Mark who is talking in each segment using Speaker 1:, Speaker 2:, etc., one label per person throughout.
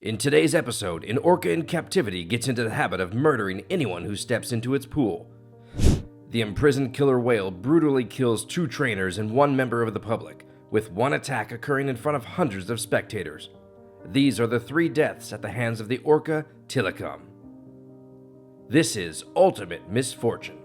Speaker 1: In today's episode, an orca in captivity gets into the habit of murdering anyone who steps into its pool. The imprisoned killer whale brutally kills 2 trainers and 1 member of the public, with 1 attack occurring in front of hundreds of spectators. These are the 3 deaths at the hands of the Orca Tilikum. This is ultimate misfortune.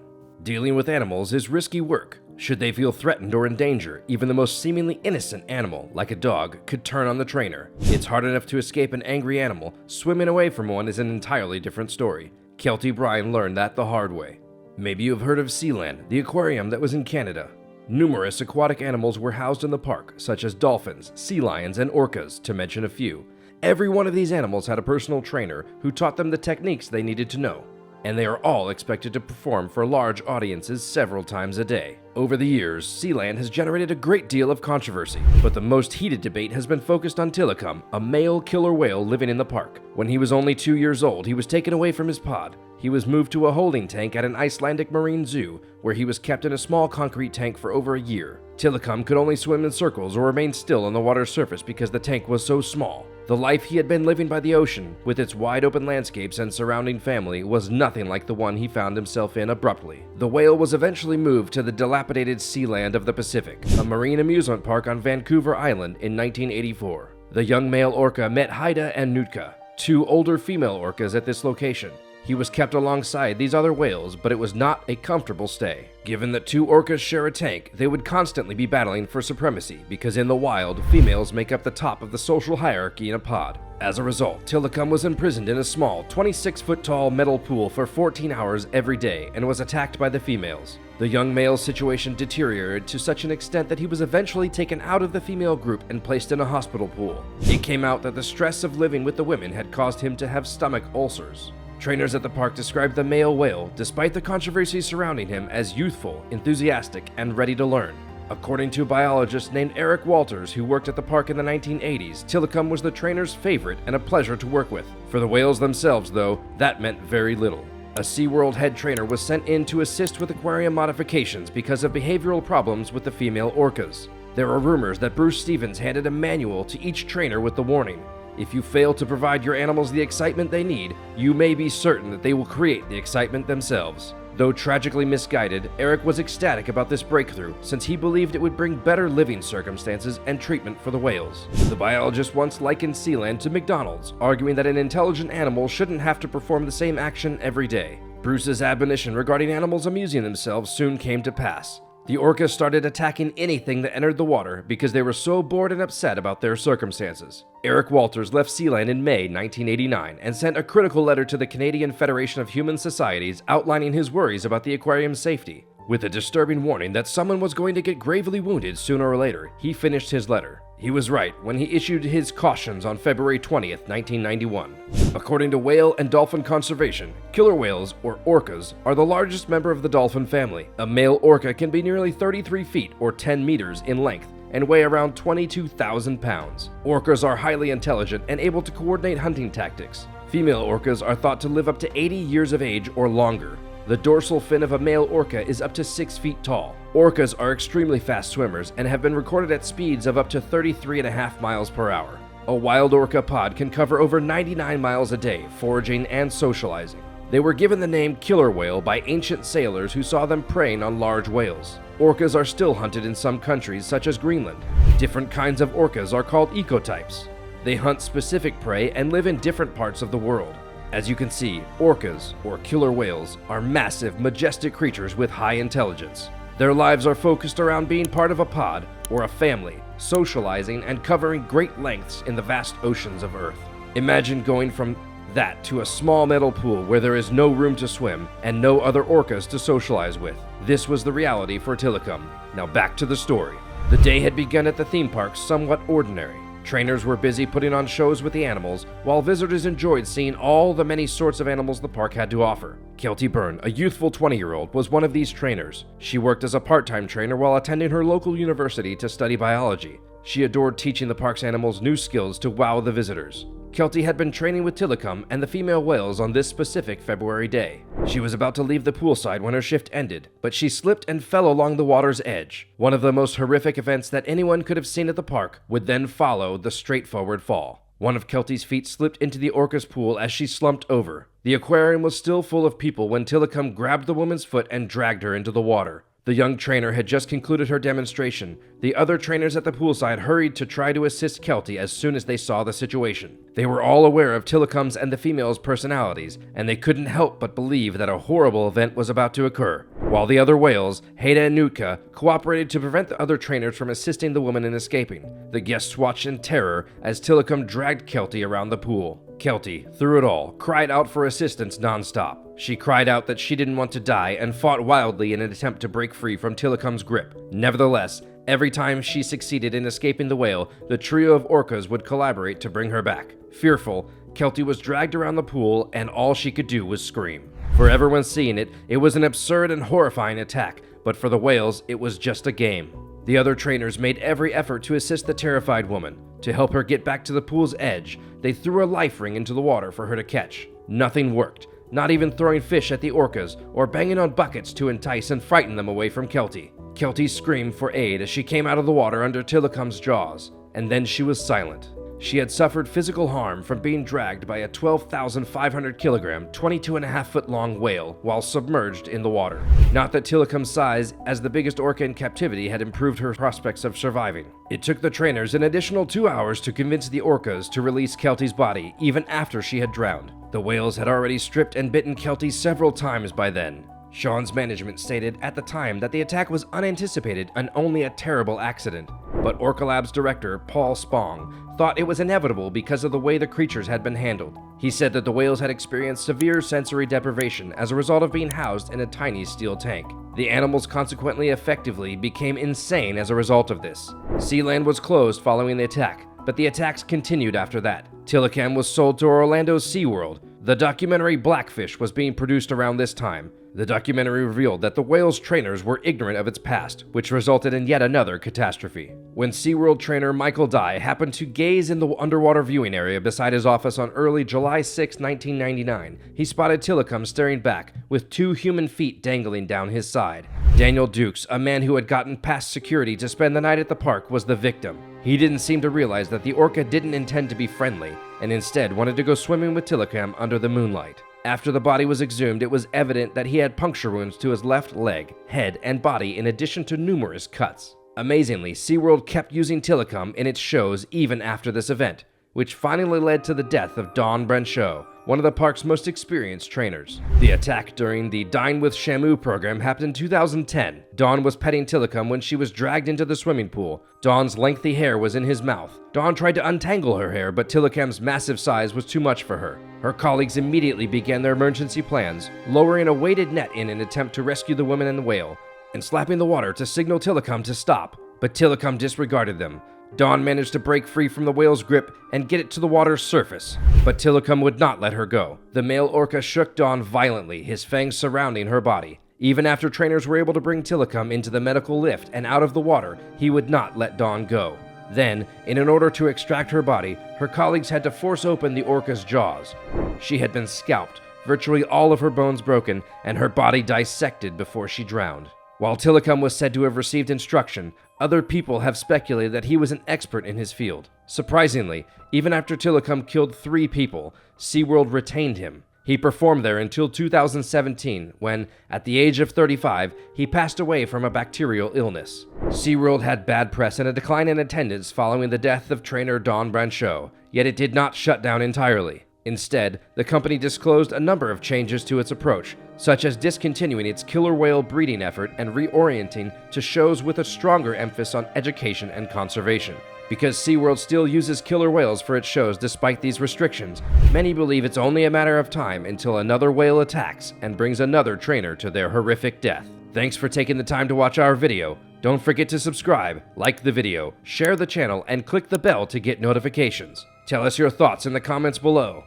Speaker 1: Dealing with animals is risky work. Should they feel threatened or in danger, even the most seemingly innocent animal, like a dog, could turn on the trainer. It's hard enough to escape an angry animal. Swimming away from one is an entirely different story. Keltie learned that the hard way. Maybe you've heard of SeaWorld, the aquarium that was in Canada. Numerous aquatic animals were housed in the park, such as dolphins, sea lions, and orcas, to mention a few. Every one of these animals had a personal trainer who taught them the techniques they needed to know. And they are all expected to perform for large audiences several times a day. Over the years, SeaWorld has generated a great deal of controversy, but the most heated debate has been focused on Tilikum, a male killer whale living in the park. When he was only 2 years old, he was taken away from his pod. He was moved to a holding tank at an Icelandic marine zoo, where he was kept in a small concrete tank for over a year. Tilikum could only swim in circles or remain still on the water's surface because the tank was so small. The life he had been living by the ocean, with its wide-open landscapes and surrounding family, was nothing like the one he found himself in abruptly. The whale was eventually moved to the dilapidated Sealand of the Pacific, a marine amusement park on Vancouver Island, in 1984. The young male orca met Haida and Nootka, 2 older female orcas at this location. He was kept alongside these other whales, but it was not a comfortable stay. Given that 2 orcas share a tank, they would constantly be battling for supremacy, because in the wild, females make up the top of the social hierarchy in a pod. As a result, Tilikum was imprisoned in a small, 26-foot-tall metal pool for 14 hours every day and was attacked by the females. The young male's situation deteriorated to such an extent that he was eventually taken out of the female group and placed in a hospital pool. It came out that the stress of living with the women had caused him to have stomach ulcers. Trainers at the park described the male whale, despite the controversy surrounding him, as youthful, enthusiastic, and ready to learn. According to a biologist named Eric Walters, who worked at the park in the 1980s, Tilikum was the trainer's favorite and a pleasure to work with. For the whales themselves, though, that meant very little. A SeaWorld head trainer was sent in to assist with aquarium modifications because of behavioral problems with the female orcas. There are rumors that Bruce Stevens handed a manual to each trainer with the warning: if you fail to provide your animals the excitement they need, you may be certain that they will create the excitement themselves. Though tragically misguided, Eric was ecstatic about this breakthrough since he believed it would bring better living circumstances and treatment for the whales. The biologist once likened SeaWorld to McDonald's, arguing that an intelligent animal shouldn't have to perform the same action every day. Bruce's admonition regarding animals amusing themselves soon came to pass. The orcas started attacking anything that entered the water because they were so bored and upset about their circumstances. Eric Walters left SeaWorld in May 1989 and sent a critical letter to the Canadian Federation of Human Societies outlining his worries about the aquarium's safety. With a disturbing warning that someone was going to get gravely wounded sooner or later, he finished his letter. He was right when he issued his cautions on February 20th, 1991. According to Whale and Dolphin Conservation, killer whales, or orcas, are the largest member of the dolphin family. A male orca can be nearly 33 feet or 10 meters in length and weigh around 22,000 pounds. Orcas are highly intelligent and able to coordinate hunting tactics. Female orcas are thought to live up to 80 years of age or longer. The dorsal fin of a male orca is up to 6 feet tall. Orcas are extremely fast swimmers and have been recorded at speeds of up to 33.5 miles per hour. A wild orca pod can cover over 99 miles a day, foraging and socializing. They were given the name killer whale by ancient sailors who saw them preying on large whales. Orcas are still hunted in some countries, such as Greenland. Different kinds of orcas are called ecotypes. They hunt specific prey and live in different parts of the world. As you can see, orcas, or killer whales, are massive, majestic creatures with high intelligence. Their lives are focused around being part of a pod, or a family, socializing and covering great lengths in the vast oceans of Earth. Imagine going from that to a small metal pool where there is no room to swim and no other orcas to socialize with. This was the reality for Tilikum. Now back to the story. The day had begun at the theme park somewhat ordinary. Trainers were busy putting on shows with the animals, while visitors enjoyed seeing all the many sorts of animals the park had to offer. Keltie Byrne, a youthful 20-year-old, was one of these trainers. She worked as a part-time trainer while attending her local university to study biology. She adored teaching the park's animals new skills to wow the visitors. Keltie had been training with Tilikum and the female whales on this specific February day. She was about to leave the poolside when her shift ended, but she slipped and fell along the water's edge. One of the most horrific events that anyone could have seen at the park would then follow the straightforward fall. One of Keltie's feet slipped into the orca's pool as she slumped over. The aquarium was still full of people when Tilikum grabbed the woman's foot and dragged her into the water. The young trainer had just concluded her demonstration. The other trainers at the poolside hurried to try to assist Keltie as soon as they saw the situation. They were all aware of Tilikum's and the female's personalities, and they couldn't help but believe that a horrible event was about to occur. While the other whales, Haida and Nootka, cooperated to prevent the other trainers from assisting the woman in escaping. The guests watched in terror as Tilikum dragged Keltie around the pool. Keltie, through it all, cried out for assistance nonstop. She cried out that she didn't want to die and fought wildly in an attempt to break free from Tilikum's grip. Nevertheless, every time she succeeded in escaping the whale, the trio of orcas would collaborate to bring her back. Fearful, Keltie was dragged around the pool and all she could do was scream. For everyone seeing it, it was an absurd and horrifying attack, but for the whales, it was just a game. The other trainers made every effort to assist the terrified woman. To help her get back to the pool's edge, they threw a life ring into the water for her to catch. Nothing worked, not even throwing fish at the orcas or banging on buckets to entice and frighten them away from Keltie. Keltie screamed for aid as she came out of the water under Tilikum's jaws, and then she was silent. She had suffered physical harm from being dragged by a 12,500 kilogram, 22.5-foot long whale while submerged in the water. Not that Tilikum's size as the biggest orca in captivity had improved her prospects of surviving. It took the trainers an additional 2 hours to convince the orcas to release Keltie's body even after she had drowned. The whales had already stripped and bitten Keltie several times by then. Sean's management stated at the time that the attack was unanticipated and only a terrible accident, but Orca Lab's director, Paul Spong, thought it was inevitable because of the way the creatures had been handled. He said that the whales had experienced severe sensory deprivation as a result of being housed in a tiny steel tank. The animals consequently effectively became insane as a result of this. Sealand was closed following the attack, but the attacks continued after that. Tilikum was sold to Orlando's SeaWorld. The documentary Blackfish was being produced around this time. The documentary revealed that the whale's trainers were ignorant of its past, which resulted in yet another catastrophe. When SeaWorld trainer Michael Dye happened to gaze in the underwater viewing area beside his office on early July 6, 1999, he spotted Tilikum staring back, with 2 human feet dangling down his side. Daniel Dukes, a man who had gotten past security to spend the night at the park, was the victim. He didn't seem to realize that the orca didn't intend to be friendly, and instead wanted to go swimming with Tilikum under the moonlight. After the body was exhumed, it was evident that he had puncture wounds to his left leg, head, and body in addition to numerous cuts. Amazingly, SeaWorld kept using Tilikum in its shows even after this event, which finally led to the death of Don Brancheau, one of the park's most experienced trainers. The attack during the Dine with Shamu program happened in 2010. Dawn was petting Tilikum when she was dragged into the swimming pool. Dawn's lengthy hair was in his mouth. Dawn tried to untangle her hair, but Tilikum's massive size was too much for her. Her colleagues immediately began their emergency plans, lowering a weighted net in an attempt to rescue the woman and the whale, and slapping the water to signal Tilikum to stop. But Tilikum disregarded them. Dawn managed to break free from the whale's grip and get it to the water's surface, but Tilikum would not let her go. The male orca shook Dawn violently, his fangs surrounding her body. Even after trainers were able to bring Tilikum into the medical lift and out of the water, he would not let Dawn go. Then, in order to extract her body, her colleagues had to force open the orca's jaws. She had been scalped, virtually all of her bones broken, and her body dissected before she drowned. While Tilikum was said to have received instruction, other people have speculated that he was an expert in his field. Surprisingly, even after Tilikum killed 3 people, SeaWorld retained him. He performed there until 2017, when, at the age of 35, he passed away from a bacterial illness. SeaWorld had bad press and a decline in attendance following the death of trainer Don Brancheau, yet it did not shut down entirely. Instead, the company disclosed a number of changes to its approach, such as discontinuing its killer whale breeding effort and reorienting to shows with a stronger emphasis on education and conservation. Because SeaWorld still uses killer whales for its shows despite these restrictions, many believe it's only a matter of time until another whale attacks and brings another trainer to their horrific death. Thanks for taking the time to watch our video. Don't forget to subscribe, like the video, share the channel, and click the bell to get notifications. Tell us your thoughts in the comments below.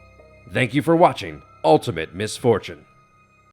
Speaker 1: Thank you for watching Ultimate Misfortune.